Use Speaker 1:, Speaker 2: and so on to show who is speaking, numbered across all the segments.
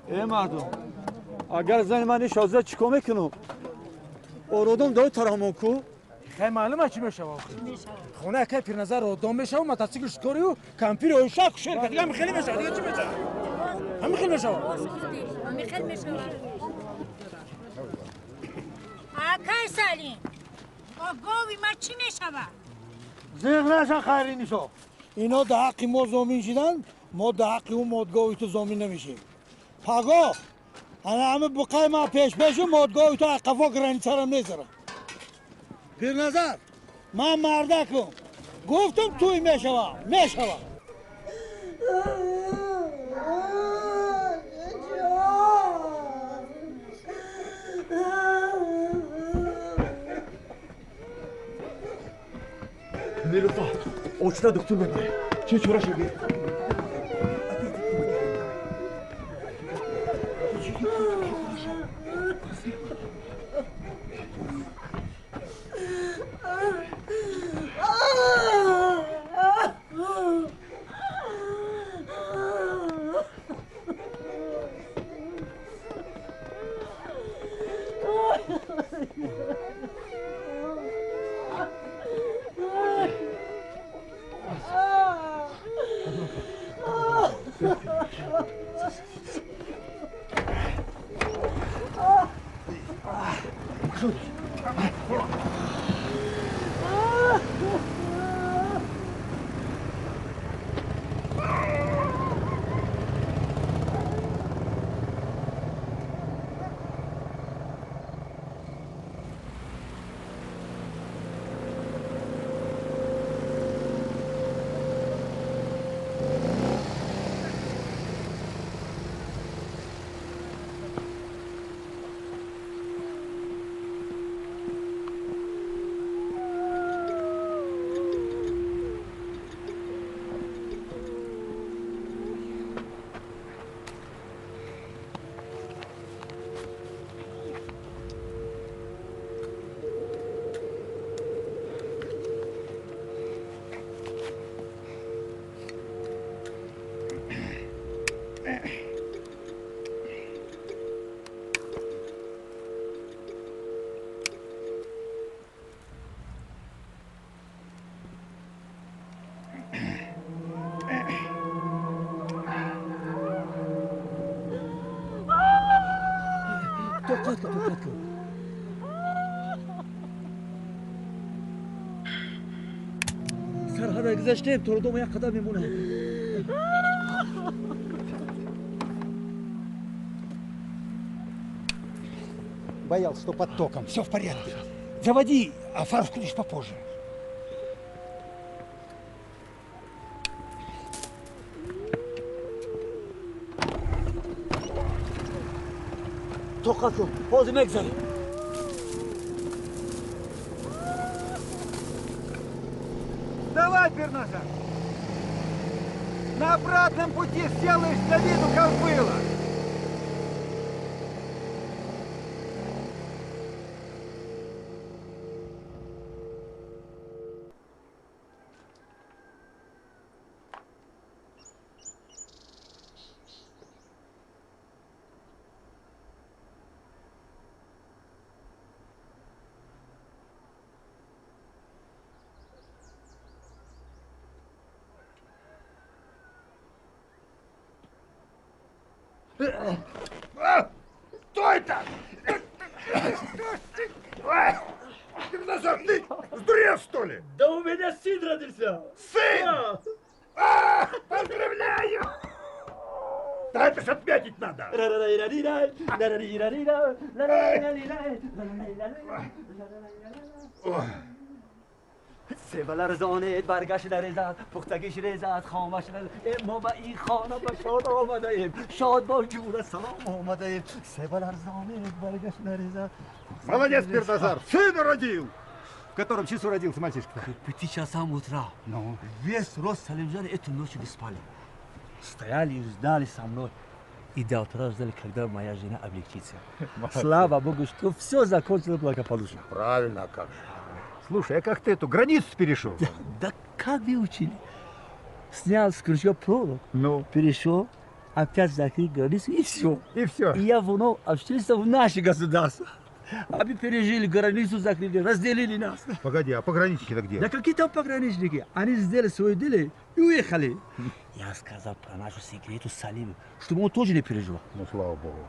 Speaker 1: مردم اگر زن من شازده چیکار میکنم آرادم داره ترحمان کو
Speaker 2: خیلی معلومه چی میشه خونه که پیرنظر رو دام میشه و متاسیکل شکاری و کمپیر و شاک شیر دیگه خیلی میشه دیگه چی میشه همین خیلی میشه
Speaker 3: همین خیلی میشه آقای سالین گاوی ما چی میشه
Speaker 1: زیغ نشن خیری نیشو
Speaker 2: اینا در حق ما زمین شدن ما در حق اون مادگاوی تو زمین نمیشیم پگاه همه بقای ما پیش مادگاوی تو اقفا گرانی سرم نیزرم پیر نظر من مردکم گفتم توی میشوه
Speaker 1: نیلوفر اوچنا دکتر ببره چه چورا شدی؟
Speaker 2: توقعت کن سرحد گذشتیم تو رو دوم یک قدم میمونه
Speaker 4: Боялся, что под током. Все в порядке. Заводи, а фару включишь попозже.
Speaker 1: توقف کن بازی مگذاری
Speaker 5: Давай, Перназар! На обратном пути сделаешь для виду, как было! Кто это? Перназар, ты сдурел, что ли?
Speaker 1: Да у меня сын родился
Speaker 5: Сын! Поздравляю! Да это ж отметить надо!
Speaker 1: سیبل رزانید برگشت نریزد پختگیش ریزد خامش نریزد ما به این خانه به شاد آمده ایم شاد با جور سلام آمده ایم سیبل رزانید برگشت نریزد
Speaker 5: Молодец, Перназар! Сына родил! В котором часу родился мальчишка?
Speaker 1: В 5 часам утра.
Speaker 5: Ну?
Speaker 1: Весь рост Салимжан эту ночь не спали. Стояли и ждали со мной. И до утра ждали, когда моя жена облегчится. Слава Богу, что все закончилось благополучно.
Speaker 5: Правильно, а как же. Слушай, а как ты эту границу перешел?
Speaker 1: Да как вы учили? Снял с крючка проволок,
Speaker 5: Ну?
Speaker 1: перешел, опять закрыть границу, и все.
Speaker 5: И все.
Speaker 1: И я вновь общался в наше государство. Они пережили границу, закрыли, разделили нас.
Speaker 5: Погоди, а пограничники-то где?
Speaker 1: Да какие там пограничники? Они сделали свое дело и уехали. Я сказал про нашу секрету Салиму, чтобы он тоже не переживал.
Speaker 5: Ну, слава богу.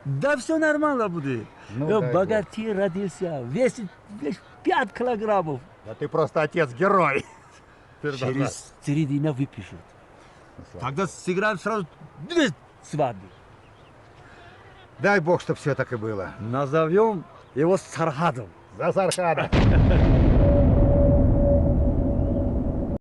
Speaker 1: Да все нормально будет.
Speaker 5: Ну,
Speaker 1: Я
Speaker 5: дай
Speaker 1: богатей родился, весит 5 килограммов.
Speaker 5: Да ты просто отец-герой.
Speaker 1: Через 3 дня выпишут. Тогда сыграем сразу 2 свадьбы.
Speaker 5: Дай бог, чтобы все так и было.
Speaker 1: Назовем его Сархадом.
Speaker 5: За Сархада.